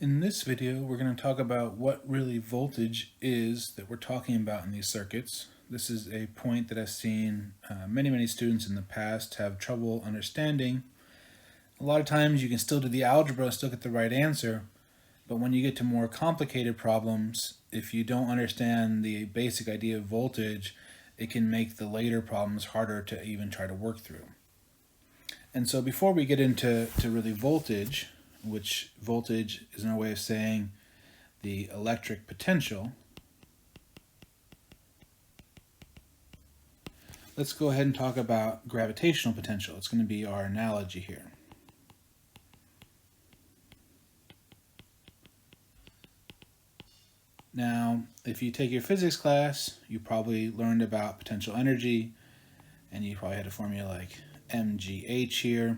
In this video, we're going to talk about what really voltage is that we're talking about in these circuits. This is a point that I've seen many students in the past have trouble understanding. A lot of times you can still do the algebra and still get the right answer, but when you get to more complicated problems, if you don't understand the basic idea of voltage, it can make the later problems harder to even try to work through. And so before we get into really voltage, which voltage is another way of saying the electric potential, let's go ahead and talk about gravitational potential. It's going to be our analogy here. Now, if you take your physics class, you probably learned about potential energy, and you probably had a formula like mgh here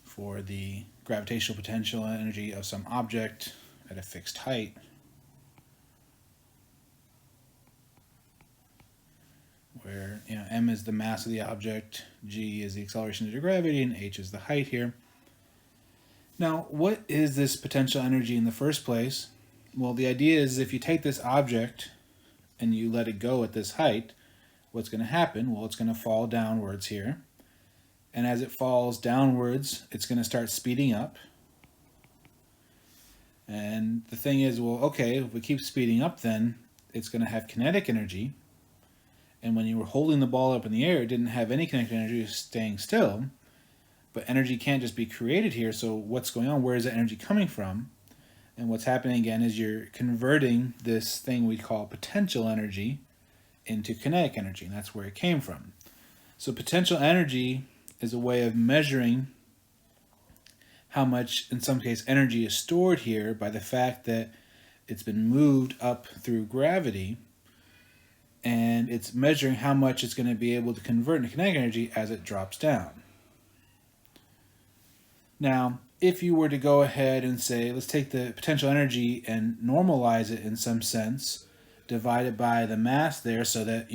for the gravitational potential energy of some object at a fixed height. Where m is the mass of the object, g is the acceleration due to gravity, and h is the height here. Now, what is this potential energy in the first place? Well, the idea is if you take this object and you let it go at this height, what's going to happen? Well, it's going to fall downwards here. And as it falls downwards, it's going to start speeding up. And the thing is, well, okay, if we keep speeding up, then it's going to have kinetic energy. And when you were holding the ball up in the air, it didn't have any kinetic energy, it was staying still. But energy can't just be created here, so what's going on? Where is that energy coming from? And what's happening again is you're converting this thing we call potential energy into kinetic energy, and that's where it came from. So potential energy is a way of measuring how much, in some case, energy is stored here by the fact that it's been moved up through gravity, and it's measuring how much it's going to be able to convert into kinetic energy as it drops down. Now, if you were to go ahead and say, let's take the potential energy and normalize it in some sense, divide it by the mass there so that,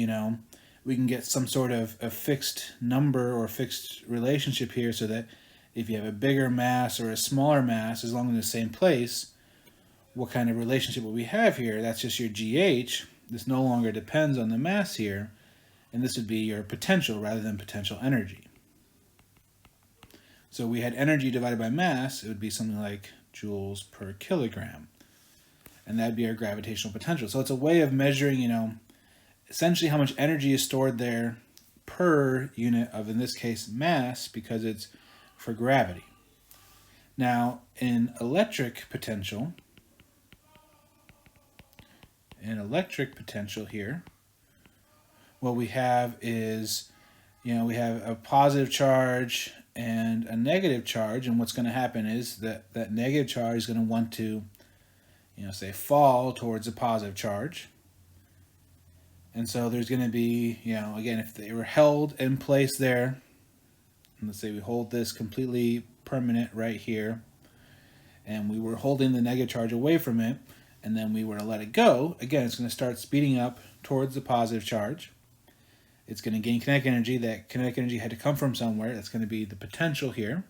we can get some sort of a fixed number or fixed relationship here so that if you have a bigger mass or a smaller mass, as long as in the same place, what kind of relationship will we have here? That's just your GH. This no longer depends on the mass here, and this would be your potential rather than potential energy. So we had energy divided by mass, it would be something like joules per kilogram. And that'd be our gravitational potential. So it's a way of measuring, essentially how much energy is stored there per unit of, in this case, mass, because it's for gravity. Now, in electric potential here, what we have is, we have a positive charge and a negative charge, and what's going to happen is that negative charge is going to want to, say fall towards a positive charge. And so there's going to be, again, if they were held in place there, and let's say we hold this completely permanent right here, and we were holding the negative charge away from it, and then we were to let it go, again, it's going to start speeding up towards the positive charge. It's going to gain kinetic energy. That kinetic energy had to come from somewhere. That's going to be the potential here.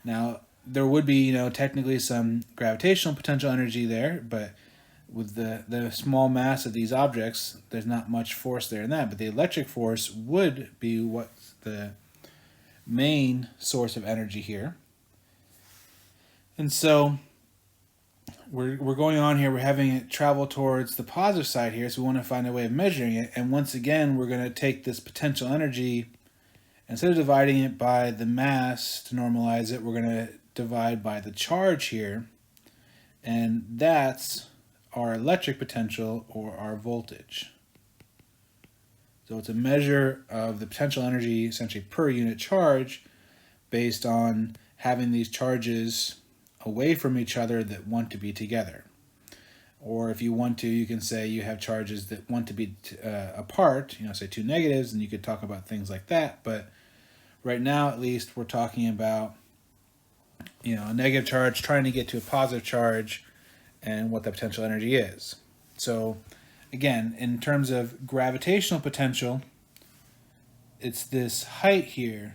Now, there would be, technically some gravitational potential energy there, but with the small mass of these objects, there's not much force there in that. But the electric force would be what's the main source of energy here. And so we're going on here, we're having it travel towards the positive side here, so we want to find a way of measuring it. And once again, we're going to take this potential energy, instead of dividing it by the mass to normalize it, we're going to divide by the charge here, and that's our electric potential or our voltage. So it's a measure of the potential energy essentially per unit charge based on having these charges away from each other that want to be together. Or if you want to, you can say you have charges that want to be apart, say two negatives, and you could talk about things like that. But right now, at least, we're talking about, a negative charge trying to get to a positive charge and what the potential energy is. So again, in terms of gravitational potential, it's this height here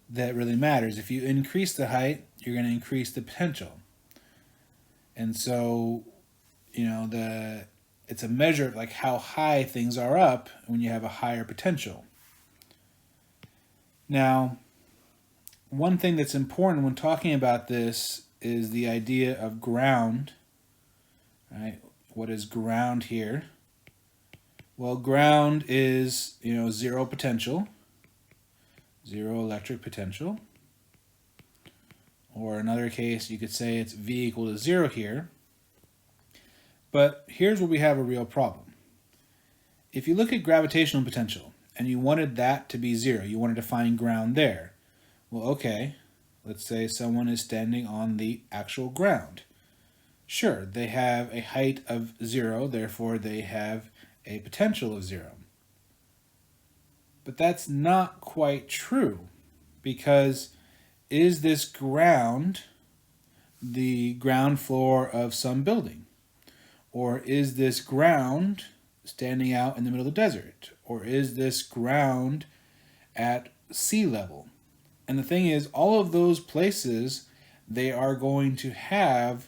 that really matters. If you increase the height, you're going to increase the potential. And so, it's a measure of like how high things are up when you have a higher potential. Now, one thing that's important when talking about this is the idea of ground, right? What is ground here? Well, ground is, zero potential, zero electric potential. Or another case, you could say it's V equal to 0 here. But here's where we have a real problem. If you look at gravitational potential and you wanted that to be 0, you wanted to find ground there. Well, okay, let's say someone is standing on the actual ground. Sure, they have a height of 0, therefore they have a potential of 0. But that's not quite true, because is this ground the ground floor of some building? Or is this ground standing out in the middle of the desert? Or is this ground at sea level? And the thing is, all of those places, they are going to have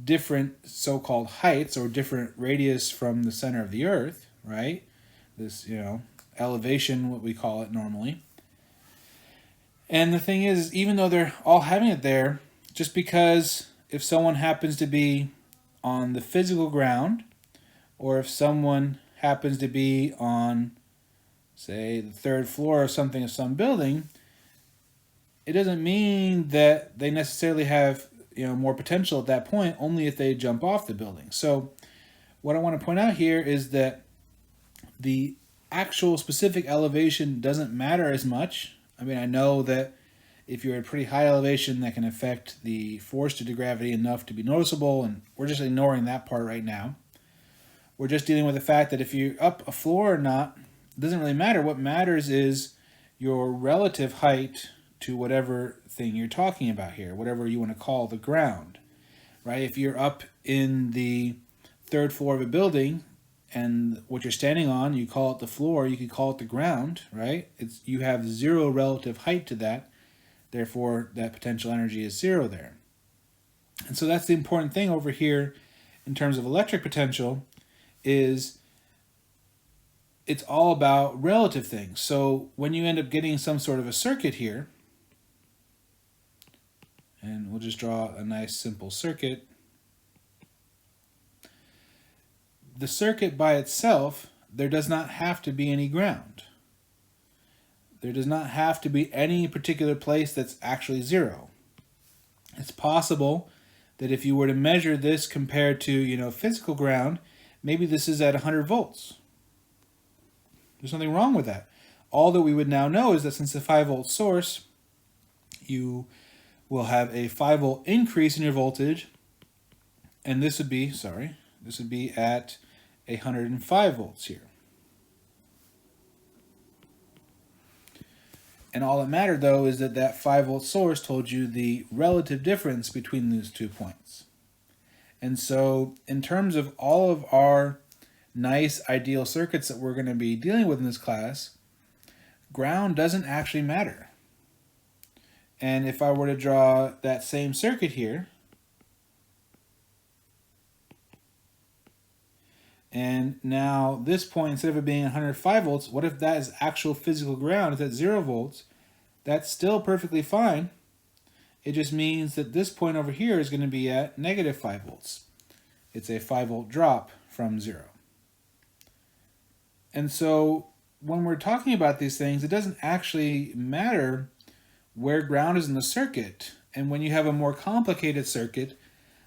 different so-called heights or different radius from the center of the earth, right? This, elevation, what we call it normally. And the thing is, even though they're all having it there, just because if someone happens to be on the physical ground, or if someone happens to be on, say, the third floor of some building, it doesn't mean that they necessarily have more potential at that point, only if they jump off the building. So what I want to point out here is that the actual specific elevation doesn't matter as much. I mean, I know that if you're at a pretty high elevation, that can affect the force due to gravity enough to be noticeable, and we're just ignoring that part right now. We're just dealing with the fact that if you're up a floor or not, it doesn't really matter. What matters is your relative height to whatever thing you're talking about here, whatever you want to call the ground, right? If you're up in the third floor of a building and what you're standing on, you call it the floor, you could call it the ground, right? You have 0 relative height to that, therefore that potential energy is 0 there. And so that's the important thing over here in terms of electric potential, is it's all about relative things. So when you end up getting some sort of a circuit here, and we'll just draw a nice simple circuit. The circuit by itself, there does not have to be any ground. There does not have to be any particular place that's actually 0. It's possible that if you were to measure this compared to, physical ground, maybe this is at 100 volts. There's nothing wrong with that. All that we would now know is that since it's a 5-volt source, you will have a 5-volt increase in your voltage, and this would be at 105 volts here. And all that mattered, though, is that 5-volt source told you the relative difference between those 2 points. And so in terms of all of our nice ideal circuits that we're going to be dealing with in this class, ground doesn't actually matter. And if I were to draw that same circuit here, and now this point, instead of it being 105 volts, what if that is actual physical ground? It's at 0 volts. That's still perfectly fine. It just means that this point over here is going to be at negative 5 volts. It's a 5-volt drop from 0. And so when we're talking about these things, it doesn't actually matter where ground is in the circuit. And when you have a more complicated circuit,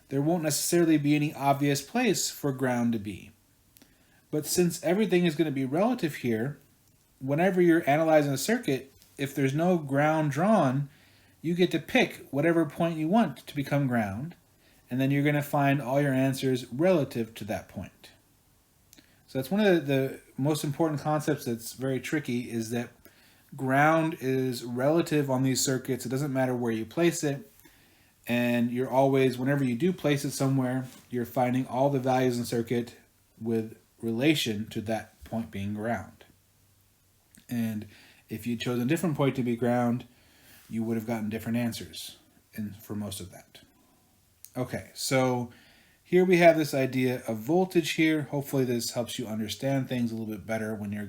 there won't necessarily be any obvious place for ground to be. But since everything is going to be relative here, whenever you're analyzing a circuit, if there's no ground drawn, you get to pick whatever point you want to become ground, and then you're going to find all your answers relative to that point. So that's one of the most important concepts that's very tricky, is that ground is relative on these circuits. It doesn't matter where you place it, and you're always, whenever you do place it somewhere, you're finding all the values in the circuit with relation to that point being ground. And if you'd chosen a different point to be ground, you would have gotten different answers for most of that. Okay, so here we have this idea of voltage here. Hopefully this helps you understand things a little bit better when you're